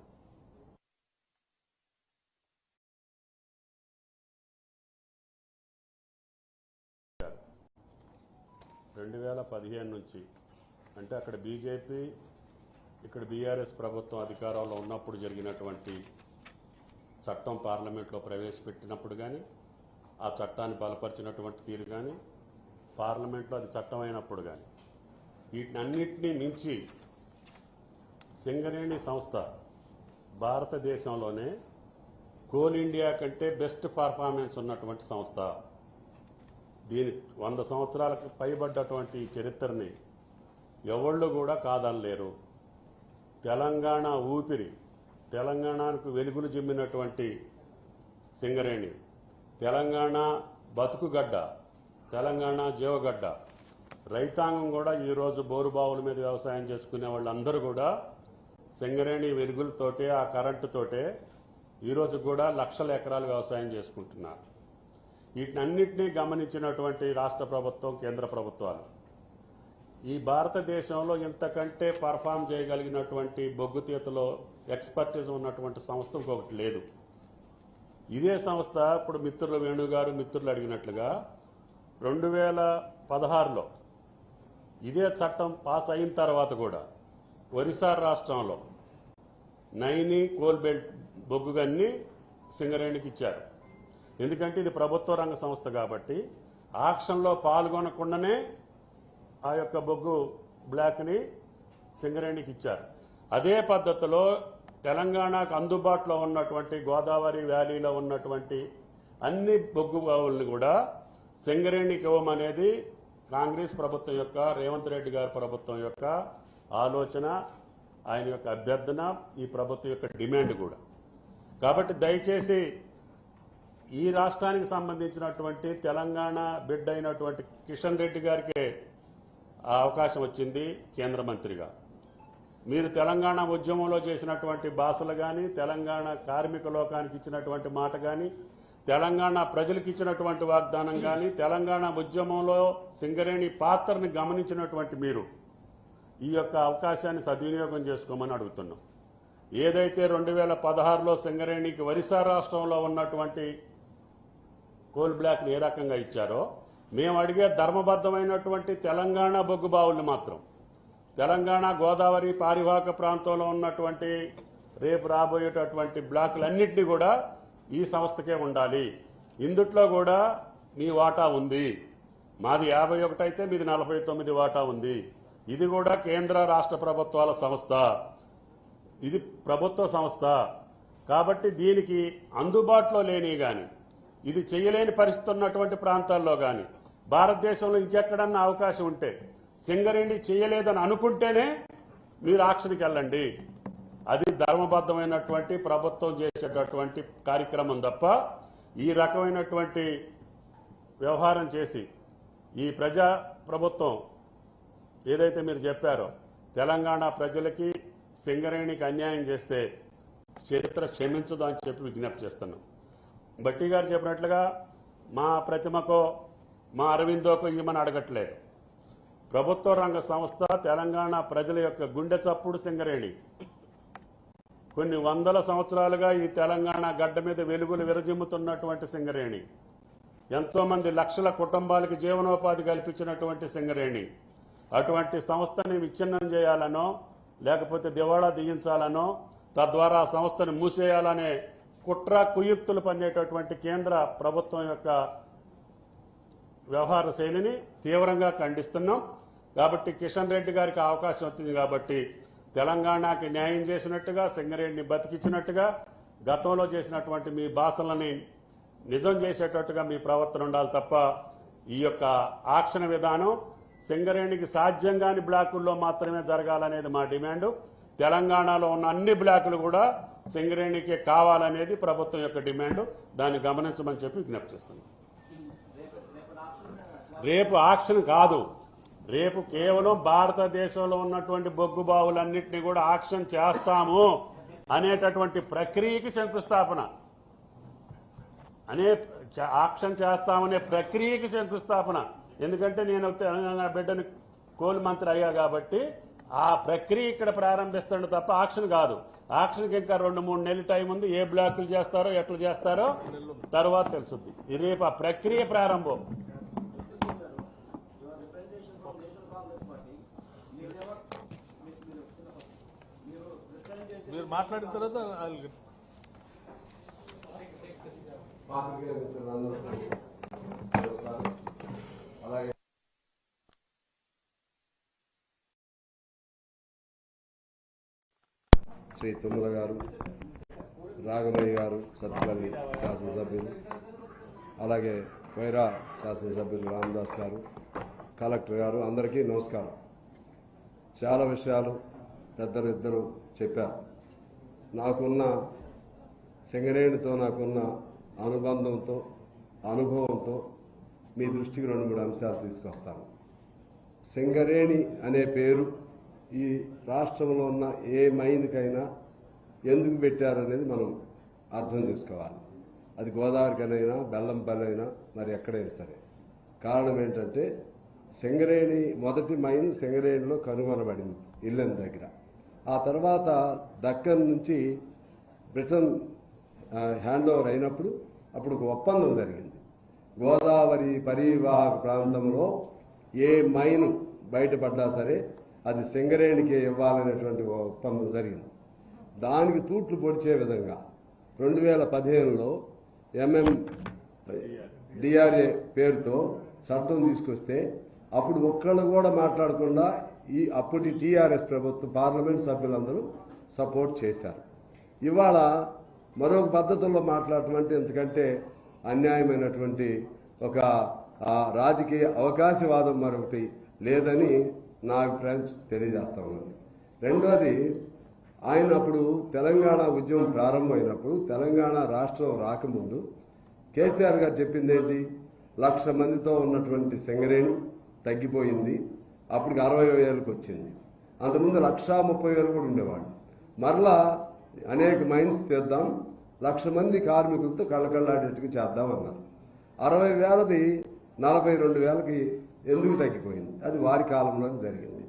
2015 నుంచి అంటే అక్కడ బీజేపీ ఇక్కడ బీఆర్ఎస్ ప్రభుత్వం అధికారంలో ఉన్నప్పుడు జరిగినటువంటి చట్టం పార్లమెంట్లో ప్రవేశపెట్టినప్పుడు కానీ ఆ చట్టాన్ని బలపరిచినటువంటి తీరు కానీ పార్లమెంట్లో అది చట్టం అయినప్పుడు కానీ వీటినన్నింటినీ మించి సింగరేణి సంస్థ భారతదేశంలోనే కోల్ ఇండియా కంటే బెస్ట్ పర్ఫార్మెన్స్ ఉన్నటువంటి సంస్థ. దీని 100 సంవత్సరాలకు పైబడ్డటువంటి చరిత్రని ఎవళ్ళు కూడా కాదనలేరు. తెలంగాణ ఊపిరి, తెలంగాణకు వెలుగులు జిమ్మినటువంటి సింగరేణి, తెలంగాణ బతుకుగడ్డ, తెలంగాణ జీవగడ్డ. రైతాంగం కూడా ఈరోజు బోరుబావుల మీద వ్యవసాయం చేసుకునే వాళ్ళందరూ కూడా సింగరేణి వెలుగులతోటే ఆ కరెంటుతోటే ఈరోజు కూడా లక్షల ఎకరాలు వ్యవసాయం చేసుకుంటున్నారు. వీటినన్నింటినీ గమనించినటువంటి రాష్ట్ర ప్రభుత్వం, కేంద్ర ప్రభుత్వాలు ఈ భారతదేశంలో ఇంతకంటే పర్ఫామ్ చేయగలిగినటువంటి బొగ్గుతీతలో ఎక్స్పర్టీస్ ఉన్నటువంటి సంస్థ ఇంకొకటి లేదు. ఇదే సంస్థ ఇప్పుడు మిత్రులు వేణుగారు మిత్రులు అడిగినట్లుగా 2016లో ఇదే చట్టం పాస్ అయిన తర్వాత కూడా ఒరిస్సా రాష్ట్రంలో నైని కోల్ బెల్ట్ బొగ్గు గన్ని సింగరేణికి ఇచ్చారు. ఎందుకంటే ఇది ప్రభుత్వ రంగ సంస్థ కాబట్టి ఆక్షన్లో పాల్గొనకుండానే ఆ యొక్క బొగ్గు బ్లాక్ని సింగరేణికి ఇచ్చారు. అదే పద్ధతిలో తెలంగాణకు అందుబాటులో ఉన్నటువంటి గోదావరి వ్యాలీలో ఉన్నటువంటి అన్ని బొగ్గు బావుల్ని కూడా సింగరేణికి ఇవ్వమనేది కాంగ్రెస్ ప్రభుత్వం యొక్క, రేవంత్ రెడ్డి గారి ప్రభుత్వం యొక్క ఆలోచన, ఆయన యొక్క అభ్యర్థన, ఈ ప్రభుత్వం యొక్క డిమాండ్ కూడా. కాబట్టి దయచేసి ఈ రాష్ట్రానికి సంబంధించినటువంటి తెలంగాణ బిడ్డ అయినటువంటి కిషన్ రెడ్డి గారికే ఆ అవకాశం వచ్చింది కేంద్ర మంత్రిగా. మీరు తెలంగాణ ఉద్యమంలో చేసినటువంటి భాషలు కానీ, తెలంగాణ కార్మిక లోకానికి ఇచ్చినటువంటి మాట కానీ, తెలంగాణ ప్రజలకు ఇచ్చినటువంటి వాగ్దానం కానీ, తెలంగాణ ఉద్యమంలో సింగరేణి పాత్రని గమనించినటువంటి మీరు ఈ యొక్క అవకాశాన్ని సద్వినియోగం చేసుకోమని అడుగుతున్నాం. ఏదైతే 2016లో సింగరేణికి ఒరిస్సా రాష్ట్రంలో ఉన్నటువంటి కోల్ బ్లాక్ని ఏ రకంగా ఇచ్చారో మేము అడిగే ధర్మబద్ధమైనటువంటి తెలంగాణ బొగ్గు బావుల్ని మాత్రం తెలంగాణ గోదావరి పారివాహక ప్రాంతంలో ఉన్నటువంటి రేపు రాబోయేటటువంటి బ్లాకులన్నింటినీ కూడా ఈ సంస్థకే ఉండాలి. ఇందుట్లో కూడా మీ వాటా ఉంది. మాది 51 అయితే మీది 49 వాటా ఉంది. ఇది కూడా కేంద్ర రాష్ట్ర ప్రభుత్వాల సంస్థ, ఇది ప్రభుత్వ సంస్థ. కాబట్టి దీనికి అందుబాటులో లేని కానీ, ఇది చేయలేని పరిస్థితి ఉన్నటువంటి ప్రాంతాల్లో కానీ, భారతదేశంలో ఇంకెక్కడన్నా అవకాశం ఉంటే సింగరేణి చేయలేదని అనుకుంటేనే మీరు ఆక్షన్కి వెళ్ళండి. అది ధర్మబద్ధమైనటువంటి ప్రభుత్వం చేసేటటువంటి కార్యక్రమం తప్ప ఈ రకమైనటువంటి వ్యవహారం చేసి ఈ ప్రజా ప్రభుత్వం ఏదైతే మీరు చెప్పారో తెలంగాణ ప్రజలకి సింగరేణికి అన్యాయం చేస్తే చరిత్ర క్షమించదు అని చెప్పి విజ్ఞప్తి చేస్తున్నాం. భట్టి గారు చెప్పినట్లుగా మా ప్రతిమకో మా అరవిందోకో ఇవ్వమని అడగట్లేదు. ప్రభుత్వ రంగ సంస్థ తెలంగాణ ప్రజల యొక్క గుండె చప్పుడు సింగరేణి. కొన్ని వందల సంవత్సరాలుగా ఈ తెలంగాణ గడ్డ మీద వెలుగులు విరజిమ్ముతున్నటువంటి సింగరేణి, ఎంతోమంది లక్షల కుటుంబాలకి జీవనోపాధి కల్పించినటువంటి సింగరేణి. అటువంటి సంస్థని విచ్ఛిన్నం చేయాలనో లేకపోతే దివాళా దిగించాలనో తద్వారా ఆ సంస్థను మూసేయాలనే కుట్ర కుయుక్తులు పన్నేటటువంటి కేంద్ర ప్రభుత్వం యొక్క వ్యవహార శైలిని తీవ్రంగా ఖండిస్తున్నాం. కాబట్టి కిషన్ రెడ్డి గారికి అవకాశం వచ్చింది కాబట్టి తెలంగాణకి న్యాయం చేసినట్టుగా, సింగరేణిని బతికించినట్టుగా, గతంలో చేసినటువంటి మీ భాషలని నిజం చేసేటట్టుగా మీ ప్రవర్తన ఉండాలి తప్ప ఈ యొక్క ఆక్షణ విధానం సింగరేణికి సాధ్యం కాని బ్లాకుల్లో మాత్రమే జరగాలనేది మా డిమాండు. తెలంగాణలో ఉన్న అన్ని బ్లాకులు కూడా సింగరేణికి కావాలనేది ప్రభుత్వం యొక్క డిమాండు. దాన్ని గమనించమని చెప్పి విజ్ఞప్తి చేస్తున్నాం. రేపు ఆక్షన్ కాదు, రేపు కేవలం భారతదేశంలో ఉన్నటువంటి బొగ్గు బావులన్నింటినీ కూడా ఆక్షన్ చేస్తాము అనేటటువంటి ప్రక్రియకి శంకుస్థాపన, ఆక్షన్ చేస్తామనే ప్రక్రియకి శంకుస్థాపన. ఎందుకంటే నేను తెలంగాణ బిడ్డని కోల్ మంత్రి అయ్యా కాబట్టి ఆ ప్రక్రియ ఇక్కడ ప్రారంభిస్తాడు తప్ప ఆక్షన్ కాదు. ఆక్షన్కి ఇంకా 2-3 నెలల టైం ఉంది. ఏ బ్లాకులు చేస్తారో ఎట్లా చేస్తారో తర్వాత తెలుసుద్ది. ఇది రేపు ఆ ప్రక్రియ ప్రారంభం. మీరు మాట్లాడిన తర్వాత అలాగే శ్రీ తుమ్మల గారు, రాఘమయ్య గారు, సత్తుపల్లి శాసనసభ్యులు, అలాగే వైరా శాసనసభ్యులు రామదాస్ గారు, కలెక్టర్ గారు, అందరికీ నమస్కారం. చాలా విషయాలు పెద్దలు చెప్పారు. నాకున్న సింగరేణితో నాకున్న అనుబంధంతో అనుభవంతో మీ దృష్టికి 2-3 అంశాలు తీసుకొస్తాను. సింగరేణి అనే పేరు ఈ రాష్ట్రంలో ఉన్న ఏ మైన్కైనా ఎందుకు పెట్టారనేది మనం అర్థం చేసుకోవాలి. అది గోదావరికనైనా బెల్లంపల్లి అయినా మరి ఎక్కడైనా సరే. కారణం ఏంటంటే సింగరేణి మొదటి మైన్ సింగరేణిలో కనుగొనబడింది ఇల్లెన్ దగ్గర. ఆ తర్వాత దక్కన్ నుంచి బ్రిటన్ హ్యాండ్ ఓవర్ అయినప్పుడు అప్పుడు ఒక ఒప్పందం జరిగింది. గోదావరి పరివాహక ప్రాంతంలో ఏ మైను బయటపడ్డా సరే అది సింగరేణికే ఇవ్వాలనేటువంటి ఒప్పందం జరిగింది. దానికి తూట్లు పొడిచే విధంగా 2015లో డిఆర్ఏ పేరుతో చట్టం తీసుకొస్తే అప్పుడు ఒక్కళ్ళు కూడా మాట్లాడకుండా ఈ అప్పటి టీఆర్ఎస్ ప్రభుత్వం పార్లమెంట్ సభ్యులందరూ సపోర్ట్ చేశారు. ఇవాళ మరొక పద్ధతుల్లో మాట్లాడటం అంటే ఎందుకంటే అన్యాయమైనటువంటి ఒక రాజకీయ అవకాశవాదం మరొకటి లేదని నా అభిప్రాయం తెలియజేస్తా ఉన్నాను. రెండోది, ఆయన అప్పుడు తెలంగాణ ఉద్యమం ప్రారంభమైనప్పుడు తెలంగాణ రాష్ట్రం రాకముందు కేసీఆర్ గారు చెప్పింది ఏంటి? 1,00,000 మందితో ఉన్నటువంటి సింగరేణి తగ్గిపోయింది, అప్పటికి 60,000కి వచ్చింది. అంతకుముందు 1,30,000 కూడా ఉండేవాడు. మరలా అనేక మైన్స్ తెద్దాం, 1,00,000 మంది కార్మికులతో కళ్ళకళ్ళాడేట్టుగా చేద్దామన్నారు. 60,000ది 42,000కి ఎందుకు తగ్గిపోయింది? అది వారి కాలంలో జరిగింది.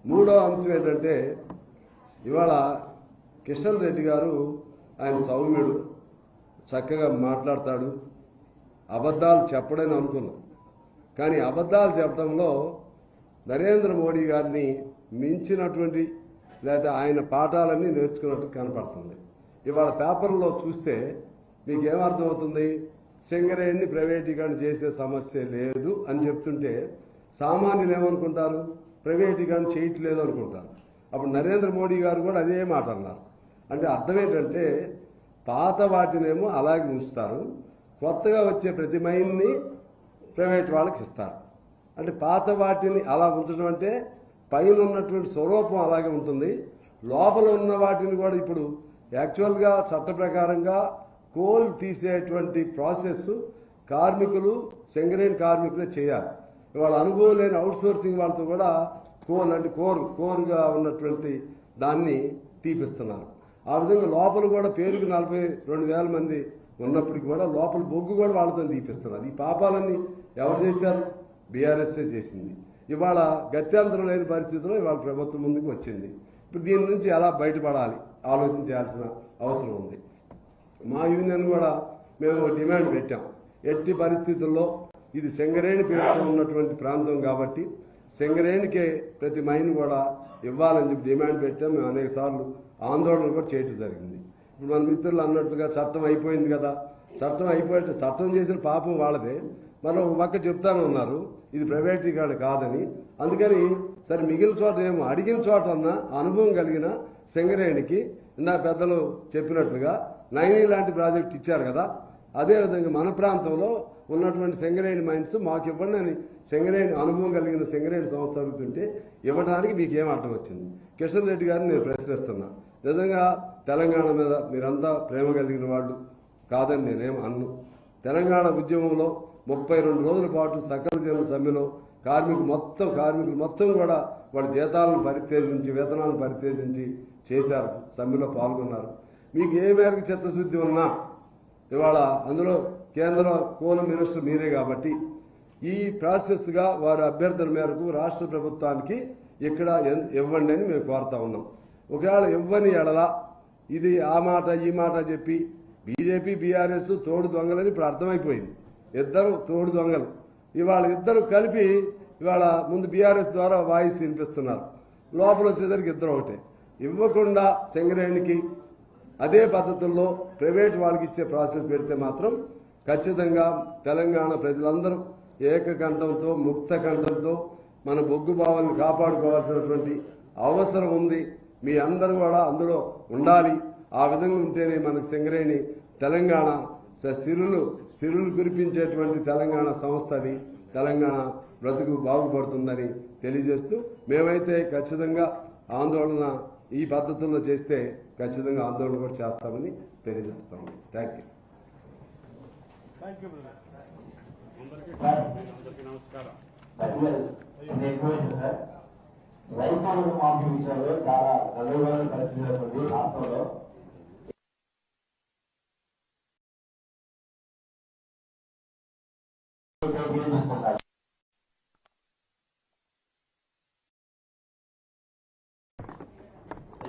మూడో అంశం ఏంటంటే ఇవాళ కిషన్ రెడ్డి గారు ఆయన సౌమ్యుడు, చక్కగా మాట్లాడతాడు, అబద్ధాలు చెప్పడని అనుకున్నాం. కానీ అబద్ధాలు చెప్పడంలో నరేంద్ర మోడీ గారిని మించినటువంటి లేదా ఆయన పాఠాలన్నీ నేర్చుకున్నట్టు కనపడుతుంది. ఇవాళ పేపర్లో చూస్తే మీకేమర్థమవుతుంది? సింగరేణిని ప్రైవేటీకరణ చేసే సమస్య లేదు అని చెప్తుంటే సామాన్యులు ఏమనుకుంటారు? ప్రైవేటీకరణ చేయట్లేదు అనుకుంటారు. అప్పుడు నరేంద్ర మోడీ గారు కూడా అదే మాట అన్నారు. అంటే అర్థం ఏంటంటే పాత వాటినేమో అలాగే ఉంచుతారు, కొత్తగా వచ్చే ప్రతి మైన్ని ప్రైవేట్ వాళ్ళకి ఇస్తారు. అంటే పాత వాటిని అలా ఉంచడం అంటే పైన ఉన్నటువంటి స్వరూపం అలాగే ఉంటుంది, లోపల ఉన్న వాటిని కూడా ఇప్పుడు యాక్చువల్గా చట్ట ప్రకారంగా కోల్ తీసేటువంటి ప్రాసెస్ కార్మికులు సింగరేణి కార్మికులే చేయాలి. ఇవాళ అనుభవం లేని అవుట్సోర్సింగ్ వాళ్ళతో కూడా కోల్ అంటే కోరుగా ఉన్నటువంటి దాన్ని తీపిస్తున్నారు. ఆ విధంగా లోపల కూడా పేరుకు 42,000 మంది ఉన్నప్పటికీ కూడా లోపల బొగ్గు కూడా వాళ్ళతో తీపిస్తున్నారు. ఈ పాపాలన్నీ ఎవరు చేశారు? బీఆర్ఎస్ఏ చేసింది. ఇవాళ గత్యంతరం లేని పరిస్థితిలో ఇవాళ ప్రభుత్వం ముందుకు వచ్చింది. ఇప్పుడు దీని నుంచి ఎలా బయటపడాలి ఆలోచించాల్సిన అవసరం ఉంది. మా యూనియన్ కూడా మేము డిమాండ్ పెట్టాం. ఎట్టి పరిస్థితుల్లో ఇది సింగరేణి పేరుతో ఉన్నటువంటి ప్రాంతం కాబట్టి సింగరేణికే ప్రతి మైన్ కూడా ఇవ్వాలని చెప్పి డిమాండ్ పెట్టాం. మేము అనేక సార్లు ఆందోళన కూడా చేయటం జరిగింది. ఇప్పుడు మన మిత్రులు అన్నట్టుగా చట్టం అయిపోయింది కదా, చట్టం అయిపోతే చట్టం చేసిన పాపం వాళ్ళదే. మనం ఒక పక్క చెప్తానే ఉన్నారు ఇది ప్రైవేటీకరణ కాదని. అందుకని సరే మిగిలిన చోట ఏమో అడిగిన చోట అన్న అనుభవం కలిగిన సింగరేణికి ఇందా పెద్దలు చెప్పినట్లుగా నైనీ లాంటి ప్రాజెక్ట్ ఇచ్చారు కదా, అదేవిధంగా మన ప్రాంతంలో ఉన్నటువంటి సింగరేణి మైన్స్ మాకు ఇవ్వండి అని సింగరేణి అనుభవం కలిగిన సింగరేణి సంస్థ అడుగుతుంటే ఇవ్వడానికి మీకు ఏం అర్థం వచ్చింది? కిషన్ రెడ్డి గారిని నేను ప్రశ్నిస్తున్నా. నిజంగా తెలంగాణ మీద మీరంతా ప్రేమ కలిగిన వాళ్ళు కాదని నేనేం అన్ను. తెలంగాణ ఉద్యమంలో 32 రోజుల పాటు సకల జన సమ్మెలో కార్మికులు మొత్తం కూడా వాళ్ళ జీతాలను పరిత్యజించి వేతనాలను పరిత్యజించి చేశారు, సమ్మెలో పాల్గొన్నారు. మీకు ఏ మేరకు చిత్తశుద్ధి ఉన్నా ఇవాళ అందులో కేంద్ర కోల్ మినిస్టర్ మీరే కాబట్టి ఈ ప్రాసెస్గా వారి అభ్యర్థన మేరకు రాష్ట్ర ప్రభుత్వానికి ఇక్కడ ఇవ్వండి అని మేము కోరుతా ఉన్నాం. ఒకవేళ ఇవ్వని ఎడల ఇది ఆ మాట ఈ మాట చెప్పి బీజేపీ బీఆర్ఎస్ తోడు దొంగలని ఇప్పుడు అర్థమైపోయింది. ఇద్దరు తోడు దొంగలు. ఇవాళ ఇద్దరు కలిపి ఇవాళ ముందు బీఆర్ఎస్ ద్వారా వాయిస్ వినిపిస్తున్నారు. లోపల వచ్చేసరికి ఇద్దరు ఒకటే. ఇవ్వకుండా సింగరేణికి అదే పద్ధతుల్లో ప్రైవేట్ వాళ్ళకి ఇచ్చే ప్రాసెస్ పెడితే మాత్రం ఖచ్చితంగా తెలంగాణ ప్రజలందరూ ఏకకంఠంతో ముక్త కంఠంతో మన బొగ్గు బావులను కాపాడుకోవాల్సినటువంటి అవసరం ఉంది. మీ అందరూ కూడా అందులో ఉండాలి. ఆ విధంగా ఉంటేనే మనకు సింగరేణి తెలంగాణ సిరులు కురిపించేటువంటి తెలంగాణ సంస్థ అది. తెలంగాణ బ్రతుకు బాగుపడుతుందని తెలియజేస్తూ మేమైతే ఖచ్చితంగా ఆందోళన ఈ పద్ధతుల్లో చేస్తే ఖచ్చితంగా ఆందోళన కూడా చేస్తామని తెలియజేస్తాము. Thank you. Thank you brother. అందరికీ నమస్కారం. రైతు మాఫీ విషయంలో చాలా గందరగోళ పరిస్థితి ఉంది రాష్ట్రంలో.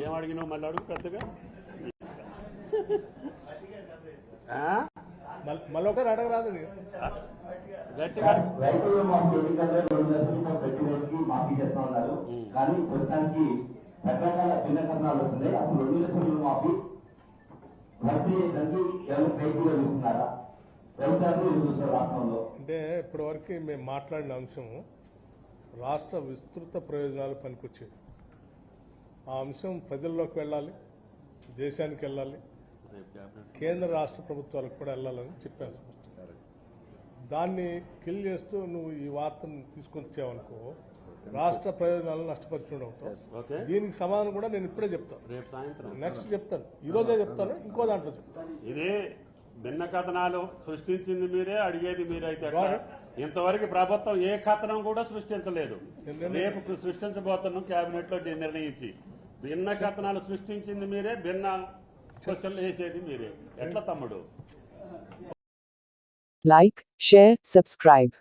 ఏం అడిగినావు మళ్ళీ అడుగు పెద్దగా. మళ్ళీ ఒకసారి అడగరాదు. గట్టిగా రైతులు మాకు ఎన్నికల్లో 2 లక్షల ప్రతి రైతుకి మాఫీ చేస్తా ఉన్నారు. కానీ ప్రస్తుతానికి రకరకాల భిన్న కథనాలు వస్తున్నాయి. అసలు 2 లక్షల మాఫీ భర్తీ చేయడానికి ఎవరు ప్రయత్నంలో చూస్తున్నారా? రైతులు చూస్తారు రాష్ట్రంలో. అంటే ఇప్పటివరకు మేము మాట్లాడిన అంశం రాష్ట్ర విస్తృత ప్రయోజనాలు పనికొచ్చేది. ఆ అంశం ప్రజల్లోకి వెళ్ళాలి, దేశానికి వెళ్ళాలి, కేంద్ర రాష్ట్ర ప్రభుత్వాలకు కూడా వెళ్ళాలని చెప్పాను స్పష్టంగా. దాన్ని కిల్ చేస్తూ నువ్వు ఈ వార్తను తీసుకొని వచ్చావనుకో రాష్ట్ర ప్రయోజనాలను నష్టపరిచిన అవుతావు. దీనికి సమాధానం కూడా నేను ఇప్పుడే చెప్తాను, రేపు సాయంత్రం నెక్స్ట్ చెప్తాను, ఈ రోజే చెప్తాను, ఇంకో దాంట్లో చెప్తాను. ఇదే భిన్న కథనాలు సృష్టించింది మీరే, అడిగేది మీరైతే ఎట్లా? ఇంతవరకు ప్రభుత్వం ఏ కథనం కూడా సృష్టించలేదు. రేపు సృష్టించబోతున్నాం కేబినెట్ లో నిర్ణయించి. భిన్న కథనాలు సృష్టించింది మీరే, భిన్న క్వశ్చన్లు వేసేది మీరే. ఎట్లా తమ్ముడు? Like, share, subscribe.